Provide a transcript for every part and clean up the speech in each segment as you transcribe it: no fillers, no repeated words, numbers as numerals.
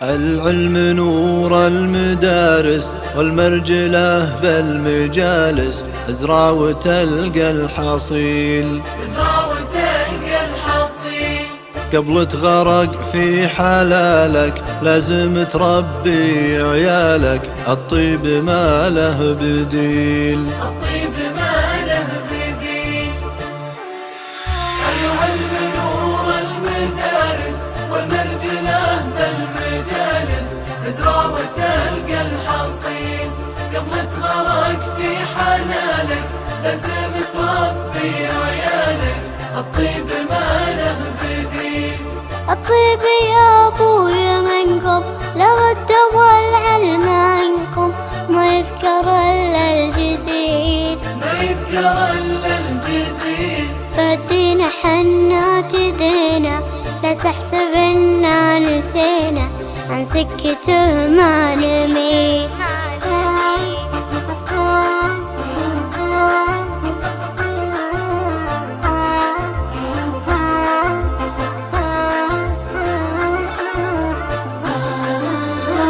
العلم نور المدارس والمرجلة بالمجالس، ازرع وتلقى الحصيل. قبل تغرق في حلالك لازم تربي عيالك، الطيب ما له بديل. العلم نور المدارس والمرجلة بالمجالس، ازرع وتلقى الحصيل. قبل تغرق في حلالك لازم تربي عيالك، الطيب ما له بديل. الطيب يا ابويا منكم، لغد والعلم عنكم، ما يذكر الا الجزيل. فالدين حنا تدينا، لا تحسب إنا نسينا، عن سكته ما نميل.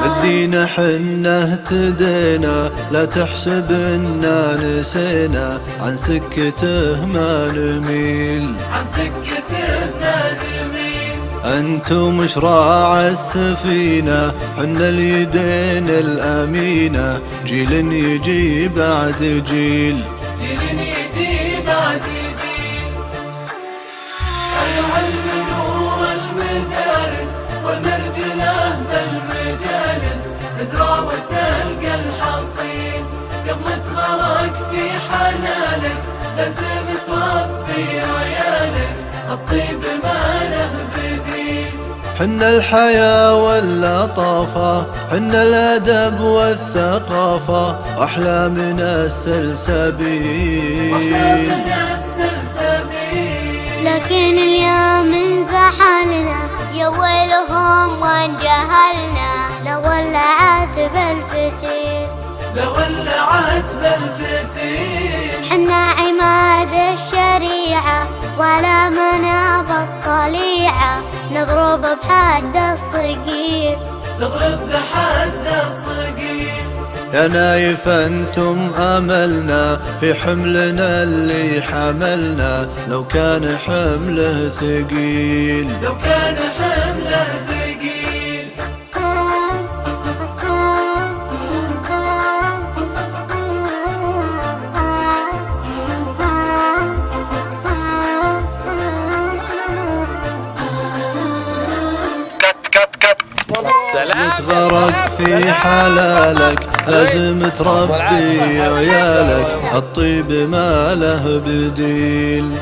الدين حنا اهتدينا، لا تحسب إنا نسينا، عن سكته ما نميل. أنتم شراع السفينة، حنا اليدين الأمينة، جيل يجي بعد جيل. العلم نور المدارس والمرجلة بالمجالس، ازرع وتلقى الحصيل. قبل تغرق في حلالك لازم تربي عيالك، الطيب ما له بديل. حنا الحياة واللطافة، حنا الأدب والثقافة، أحلامنا السلسبيل. لكن اليوم انزحلنا، يا ويلهم وان جهلنا، لو ولعت بالفتيل. حنا عماد الشريعة ولا مناب الطليعة، نضرب بحد الصقيل. يا نايف أنتم أملنا، في حملنا اللي حملنا، لو كان حمله ثقيل. تغرق في حلالك لازم تربي عيالك، الطيب ما له بديل.